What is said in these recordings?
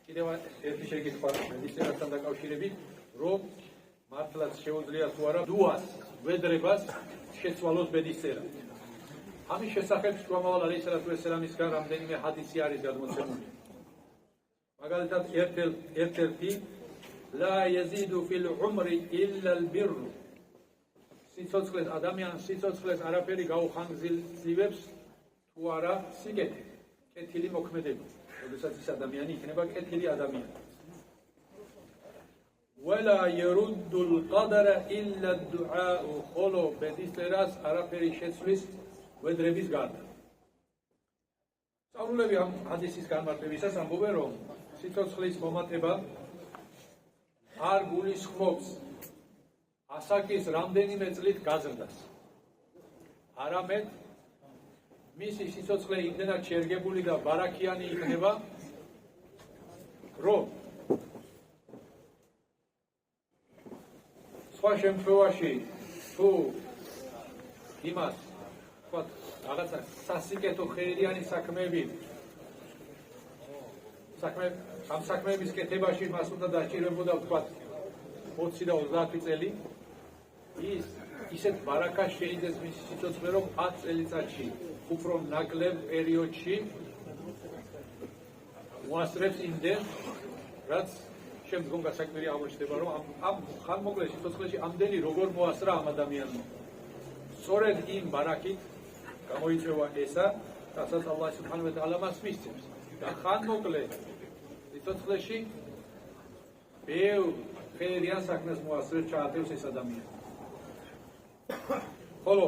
კიდევ ერთი შეკითხვა მედიცინასთან დაკავშირებით, რომ მართლაც შეუძლია თუ არა დუას, ვედრებას შეცვალოს ბედისწერა. ამის შესახებ შუამავალ ალეისალათუ ვესალამისგან რამდენიმე ჰადისი არის გადმოცემული. მაგალითად ერთ-ერთი ლა იეზიდუ ფილ უმრი ილლა ალ-ბირ. სიცოცხლეს ადამიანს სიცოცხლეს არაფერი გაუხანგრძლივებს თუ არა სიკეთე, კეთილი მოქმედება. როდესაც ის ადამიანი იქნება კეთილი ადამიანი. ولا يرد القدر إلا الدعاء خلو بديستراس არაფერი შეცვლის ვედრების გარდა. სწავლულები ამ ჰადისის განმარტებისას ამბობენ, რომ სიცოცხლის მომატება არ გულისხმობს ასაკის რამდენიმე წლით გაზრდას. არამედ მისი სიცოცხლე იმდენად შერგებული და ბარაქიანი იქნება, რომ სხვა შემთხვევაში თუ იმას ვთქვათ რაღაცა სასიკეთო ხეირიანი ამ საქმეების კეთებაში მას უნდა დაჭირებოდა ვთქვათ 20 და 30 წელი, ის ისეთ ბარაქას შეიძენს მისი სიცოცხლე, რომ 10 წელიწადში უფრო ნაკლებ პერიოდში უასწრებს იმდენს, რაც შემდგომ გასაკვირი აღმოჩნდება, რომ ამ ხანმოკლე სიცოცხლეში ამდენი როგორ მოასწრა ამ ადამიანმა. სწორედ იმ ბარაქით გამოიწვევა ესა, რასაც ალლაჰ სუბჰანაჰუ ვა თაალა მას მისცემს. და ხანმოკლე სიცოცხლეში ბევრ ხეირიან საქმეს მოასწრებს, ჩაატევს ეს ადამიანი. ხოლო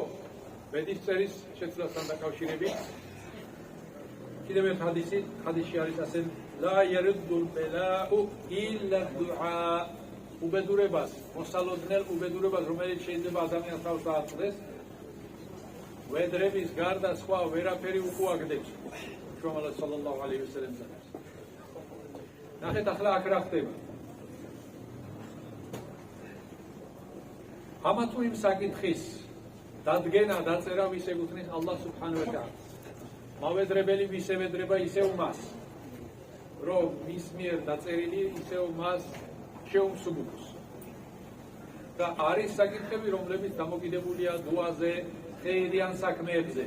ბედისწერის შეცვლასთან დაკავშირებით კიდევ ერთ ჰადისში არის ასე ლა იარუდულ ბელაუ ილლა დუა. უბედურებას, მოსალოდნელ უბედურებას, რომელიც შეიძლება ადამიანს თავს დააწყდეს, ვედრების გარდა სხვა ვერაფერი უკუაგდებს. შუამავალ სალალლაჰუ ალეიჰი ვასალამ. ნახეთ ახლა აქ რა ხდება. ამა თუ იმ საკითხის დადგენა, დაწერა ვის ეკუთვნის ალლაჰ სუბჰანაჰუ ვა თაალა. მავედრებელი ვის ევედრება ისევ მას, რომ მის მიერ დაწერილი ისევ მას შეუმსუბუქოს. და არის საკითხები, რომლებიც დამოკიდებულია დუაზე, ხეირიან საქმეებზე.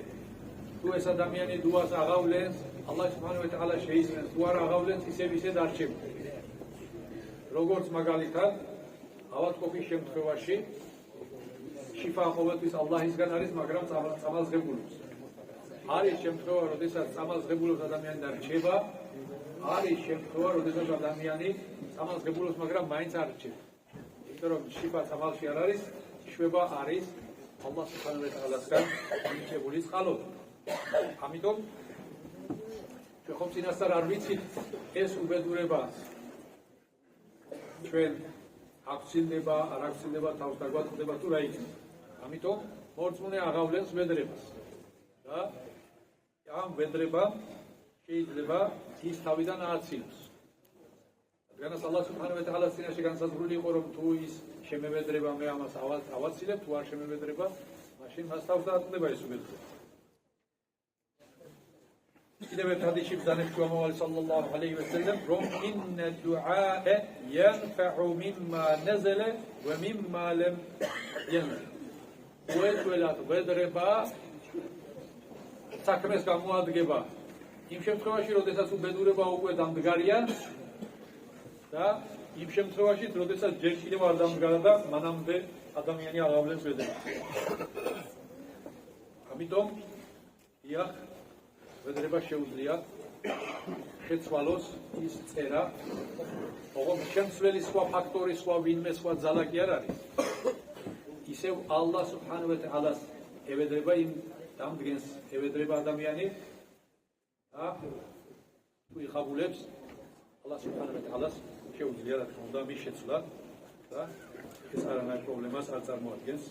თუ ეს ადამიანი დუას აღავლენს, ალლაჰ სუბჰანაჰუ ვა თაალა შეისწრებს, თუ არ აღავლენს, ისევ დარჩება. როგორც მაგალითად, ავადმყოფის შემთხვევაში შიფა ყოველთვის ალლაჰისგან არის, მაგრამ წამალს ღებულობს. არის შემთხვევა, როდესაც წამალს ღებულობს ადამიანი და რჩება, არის შემთხვევა, როდესაც ადამიანი წამალს ღებულობს, მაგრამ მაინც არ რჩება. იმიტომ რომ შიფა წამალში არ არის, შვება არის ალლაჰ სუბჰანაჰუ ვა თაალასგან მინიჭებული წყალობა. ამიტომ ჩვენ ხომ წინასწარ არ ვიცით ეს უბედურება ჩვენ აქცილდება, არ აქცილდება, თავს დაგვაწყდება თუ რა იქნება. ამიტომ მორწმუნე აღავლენს ვედრებას. და ამ ვედრება შეიძლება ის თავიდან ააცილოს. რადგანაც ალლაჰ სუბჰანაჰუ ვა თაალას წინაშე განსაზღვრული იყო, რომ თუ ის შემევედრება, მე ამას ავაცილებ, თუ არ შემევედრება, მაშინ მას თავს დააწყდება ეს უბედურება. კიდევ ერთ ჰადისში ბრძანებს შუამავალ სალალლაჰუ ალეიჰი ვასალამ, რომ ინნა დუაა յանფაუ მიმმა ნაზალა ვა მიმმა ლამ յանზილ. უედველად ვედრება საქმეს გამოადგება იმ შემთხვევაში, როდესაც უბედურება უკვე დამდგარია და იმ შემთხვევაში, როდესაც ჯერ კიდევ არ დამდგარა და მანამდე ადამიანი აღავლენს ვედრებას. ამიტომ იახ ვედრება შეუძლია შეცვალოს ის წერა, ოღონდ შემცვლელი სხვა ფაქტორი, სხვა ვინმე, სხვა ძალა კი არ არის. ისევ ალლაჰ სუბჰანაჰუ ვა თაალას ევედრება იმ დამდგენს ევედრება ადამიანი და თუ იხაბულებს ალლაჰ სუბჰანაჰუ ვა თაალას შეუძლია რა თქმა უნდა მის შეცვლა და ეს არანაირ პრობლემას არ წარმოადგენს.